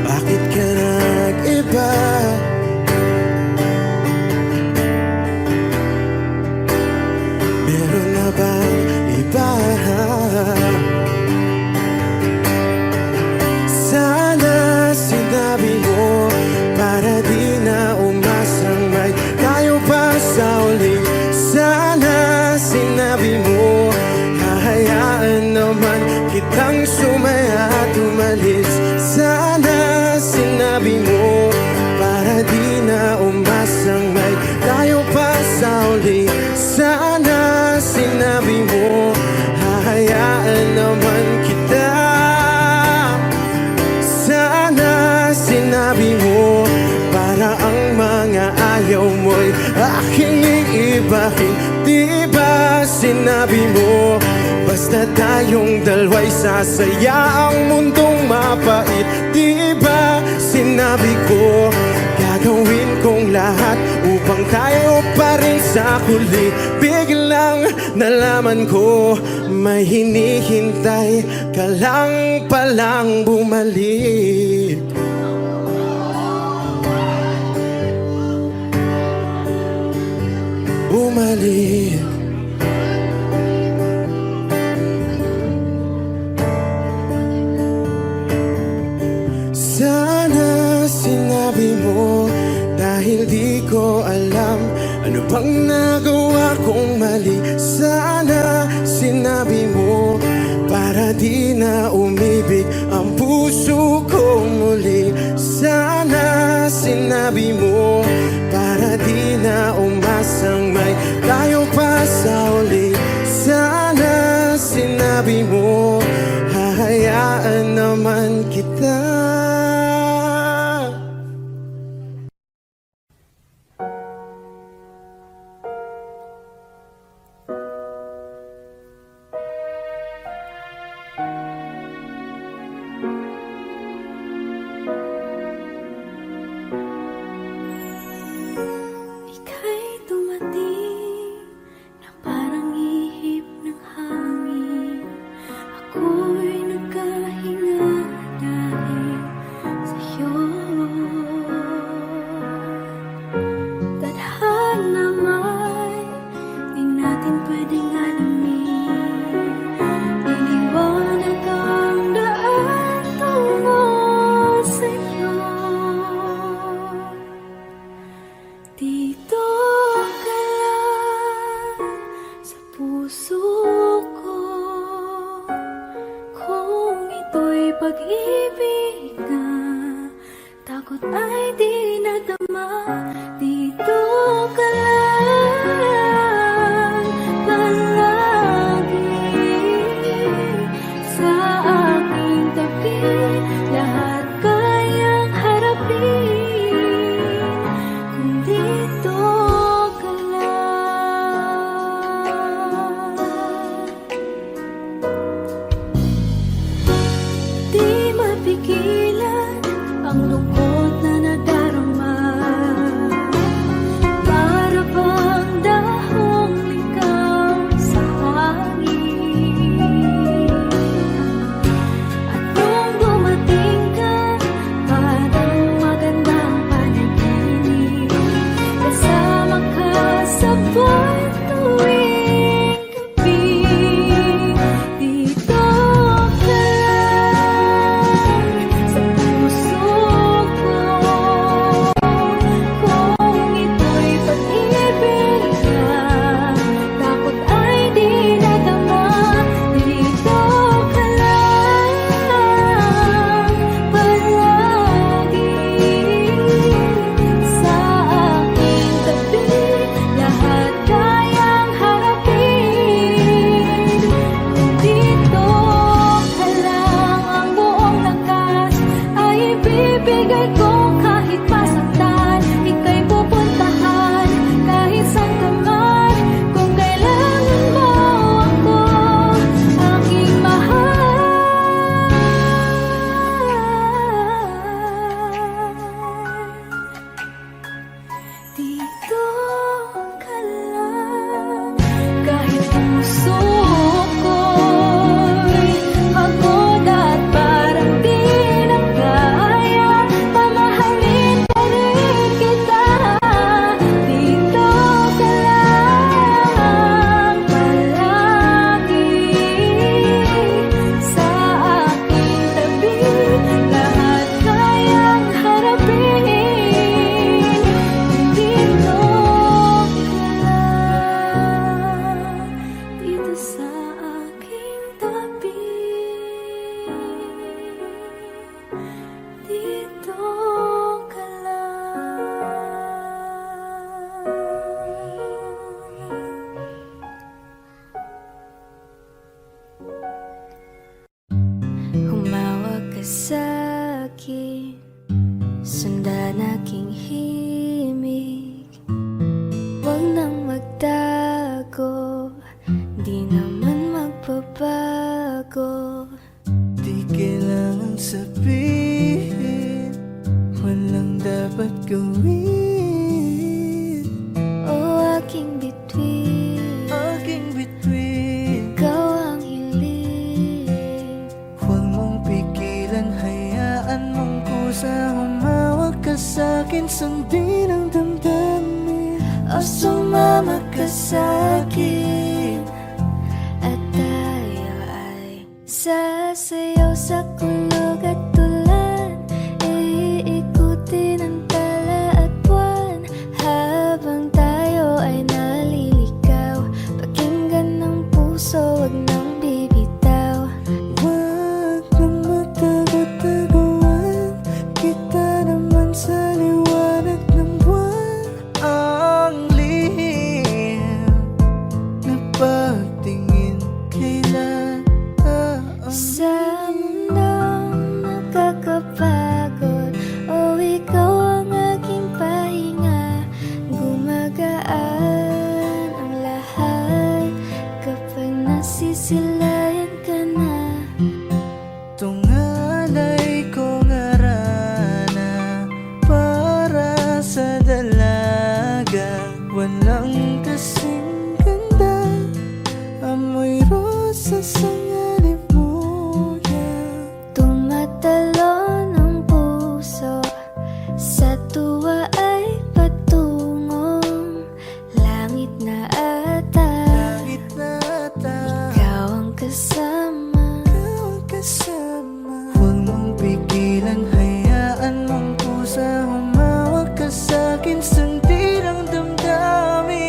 Bakit ka nag-iba? Meron na bang iba? Sana sinabi mo para di na umasang may tayo pa sa uli. Sana sinabi mo hahayaan naman kitang sumaya at umalis. Sana sinabi mo para di na umasang may tayo pa sa uli. Sana sinabi mo hahayaan naman kita. Sana sinabi mo para ang mga ayaw mo'y aking iibahin. Di ba sinabi mo basta tayong dalawa'y sasaya ang mundong mapait? Di ba sinabi ko gagawin kong lahat upang tayo pa rin sa huli? Biglang nalaman ko may hinihintay ka lang palang bumalik. Bumalik. Sana sinabi mo dahil di ko alam ano bang nagawa kong mali. Sana sinabi mo para di na umibig ang puso ko muli. Sana sinabi mo para di na umasang may tayo pa sa uli. Sana sinabi mo hahayaan naman kita. buwan tuwing gabi. Dito ka lang sa puso ko. Kung ito'y pag-ibig ka, takot ay di nadama. Dito ka lang palagi sa aking tabi. Lahat kayang harapin. Dito ka lang, ang buong lakas ay ibibigay ko. Kahit masaktan, ika'y pupuntahan kahit saan ka man. Kung kailangan mo ako, aking mahal. Dito ka lang, kahit puso ko'y pagod at parang di na kaya, pamahalin pa rin kita. Dito ka lang palagi sa aking tabi. Lahat kayang harapin. Dito ka lang, dito sa aking tabi. Dito ka lang. Humawak ka sa'kin, sundan aking himig. Huwag nang magtago, di naman magbabago. Di kailangan sabihin, walang dapat gawin. O aking bituin, Aking bituin, ikaw ang hiling. huwag mong pigilan, hayaan mong kusa. Humawak ka sa'kin, sundin ang damdamin. O sumama ka sa'kin, at tayo ay sasayaw sa kulog at tulan. Iikutin ang tala at buwan habang tayo ay naliligaw. Pakinggan ng puso, wag nang bibitaw. Huwag nang magtago-taguan, kita naman sa liwanag ng buwan. Ang lihim na pagtingin kailan Sa mundong nakakapagod, o ikaw ang aking pahinga. Gumagaan ang lahat kapag nasisilayan ka na. tungalay ko ngarana para sa dalaga. Walang kasing ganda, amoy rosas ang alibuya. Tumatalon ang puso, sa tuwa ay patungong langit na ata. Langit na ata, Ikaw ang kasama. ikaw ang kasama. Huwag mong pigilan, hayaan mong pusa. Humawak ka sa'kin, sundin ang damdamin.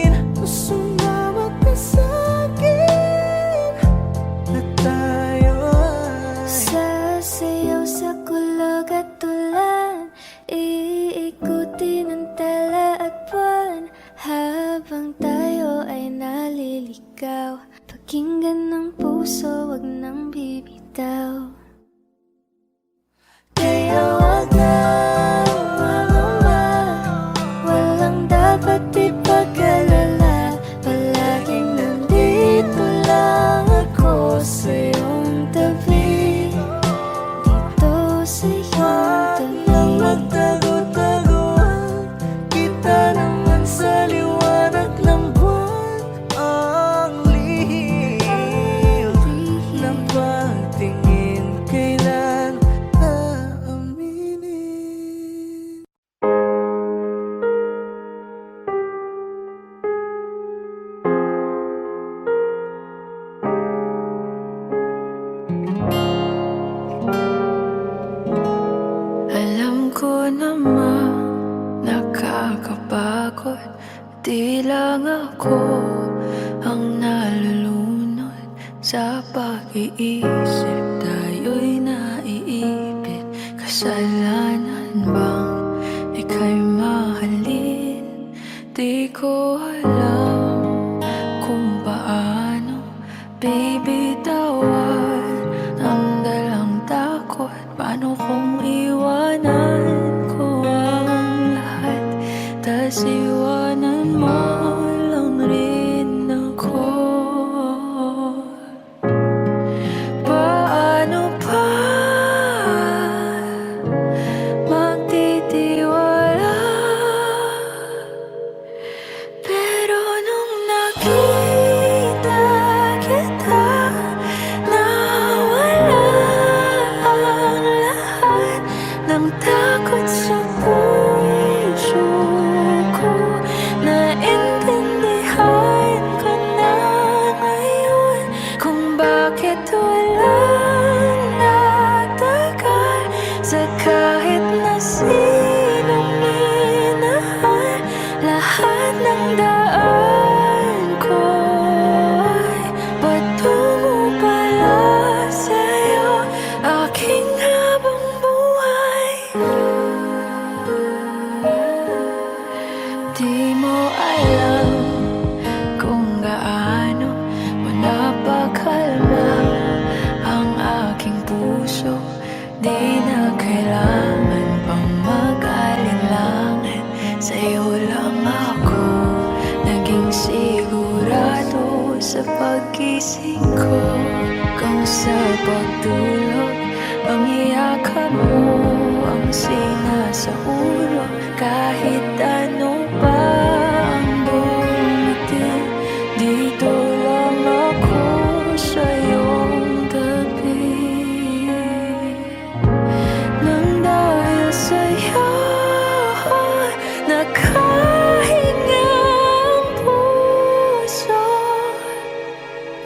takot. Di lang ako ang nalulunod sa pag-iisip. Tayo'y naiipit. Kasalanan bang ika'y mahalin? Di ko alam kung paano bibitawan ang dalang takot. Paano kung iwanan ko ang lahat, tas iwanan mo lang rin ako? Paano pa magtitiwala? Pero nung nakita kita, nawala ang lahat ng takot sa puso ko. Naintindihan ko na ngayon kung bakit walang nagtagal sa kahit na sinong minahal. Lahat ng daan ko ay patungo pala sa'yo, aking habang buhay. Di mo alam kung gaano mo napakalma ang aking puso. Di na kailangan pang mag-alinlangan, sa'yo lang ako naging sigurado sa pag-gising ko. Kung sa pagtulog ang iyakap mo ang sinasauro, kahit ano pa ang dumating, dito lang ako sa iyong tabi. Nang dahil sa'yo nakahinga ang puso,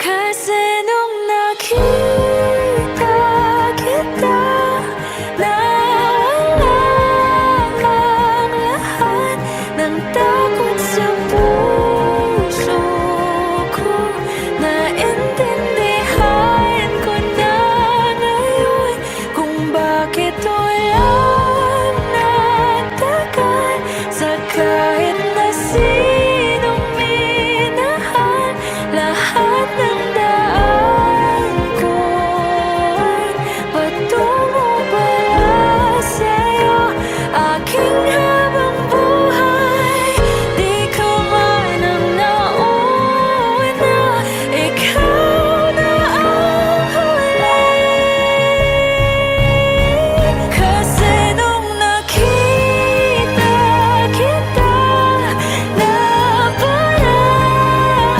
kasi nung nakita kita, nawala ang lahat ng takot sa puso ko. Naintindihan ko na ngayon kung bakit walang nagtagal sa kahit na sinong minahal. Lahat ng daan ko ay patungo pala sa'yo, aking habang buhay. Di ka man ang nauna, ikaw na ang huli. Kasi nung nakita kita, nawala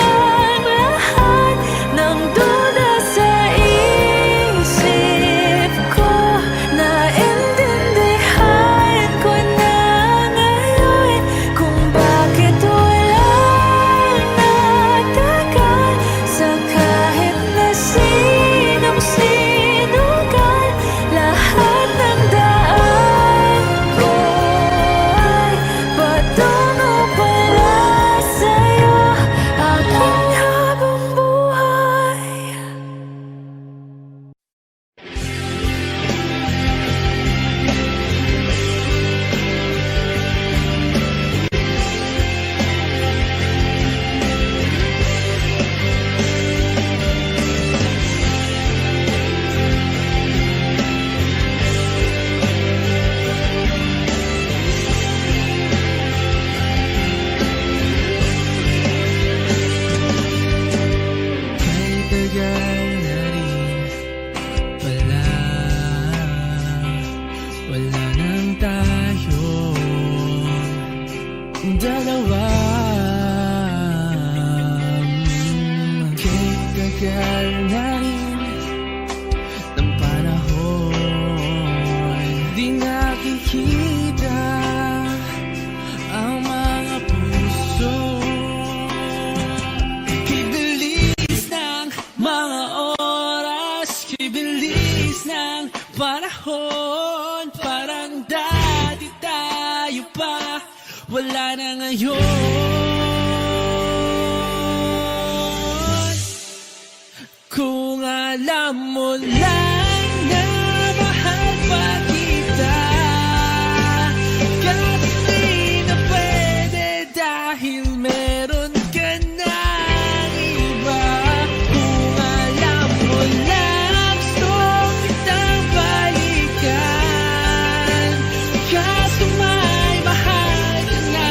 ang lahat ng duda sa isip ko. Naintindihan ko na ngayon kung bakit walang nagtagal sa kahit na sinong sinugal. Lahat ng daan ko ay patungo pala sa'yo, aking habang buhay. May tagal na rin pala, wala nang tayong dalawa. Kay tagal na rin ng panahon, di nakikita ang mga puso. Kibilis ng mga oras, kibilis ng panahon. Parang dati tayo pa, wala na na ngayon. Kung alam mo lang na mahal pa kita, kahit di na pwede dahil meron ka ng iba. Kung alam mo lang gusto kitang balikan, kaso may mahal ka na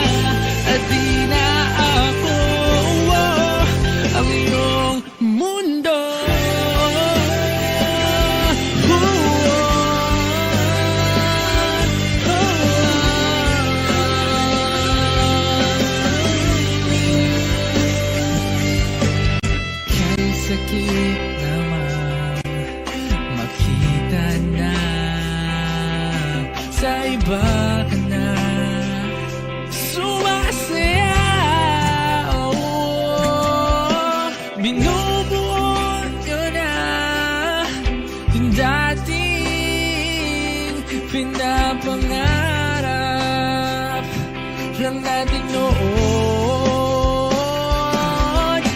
at di na ako ang iyong mundo. Kahit sakit naman makita na sa iba ka na sumasaya. Binubuo nyo na yung dating pinapangarap lang natin noon.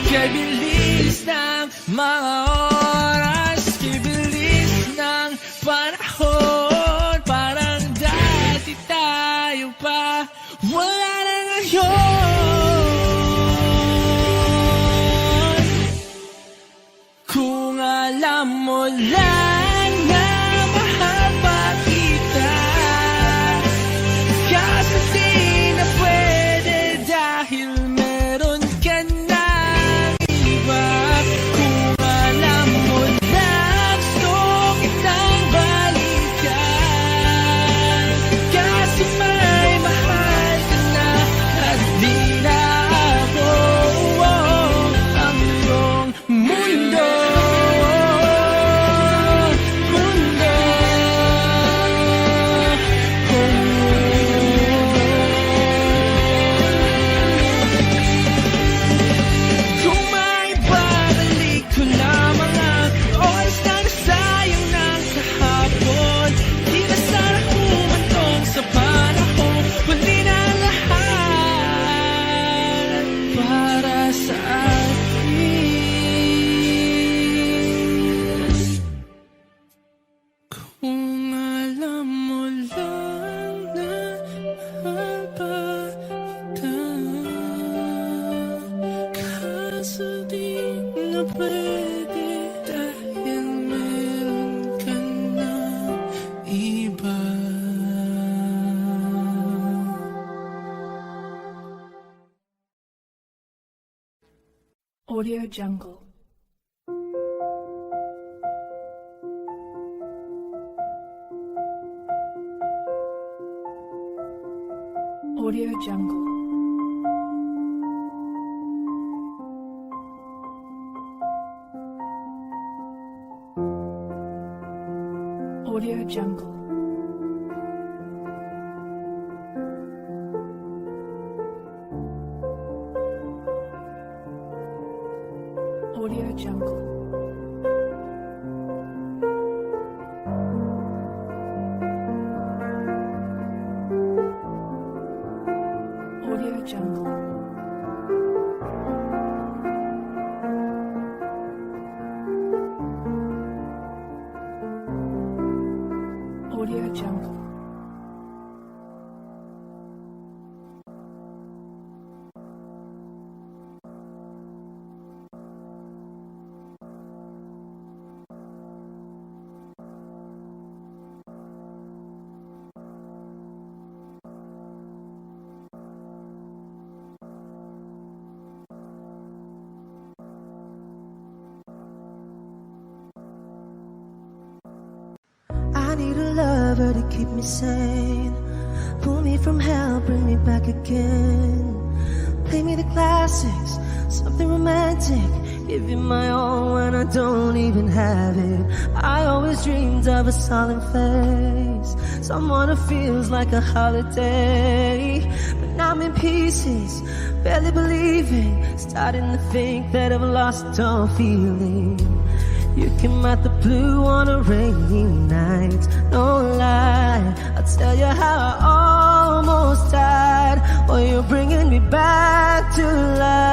Kay bilis ng mga oras, kay bilis ng panahon, parang dati tayo pa, wala na ngayon. Kung alam mo lang na mahal pa kita, kaso di na pwede dahil meron ka ng iba. Kung alam mo lang gusto kitang balikan, kaso may mahal ka na at di na ako ang iyong mundo. Kung may babalik ko lamang ang oras na nasayang ng kahapon, di na sana humantong sa panahon, huli na ang lahat para sa atin. Kung alam mo lang na mahal pa kita, kaso di na pwede dahil meron ka na iba. Audio Jungle. Audio Jungle. Audio Jungle. Audio Jungle. Audio Jungle. Audio Jungle. I need a lover to keep me sane, pull me from hell, bring me back again. Play me the classics, something romantic, give you my all when I don't even have it. I always dreamed of a solemn face, someone who feels like a holiday. But now I'm in pieces, barely believing, starting to think that I've lost all feeling. You came out the blue on a rainy night, no lie, I'll tell you how I almost died. Well, you're bringing back to life.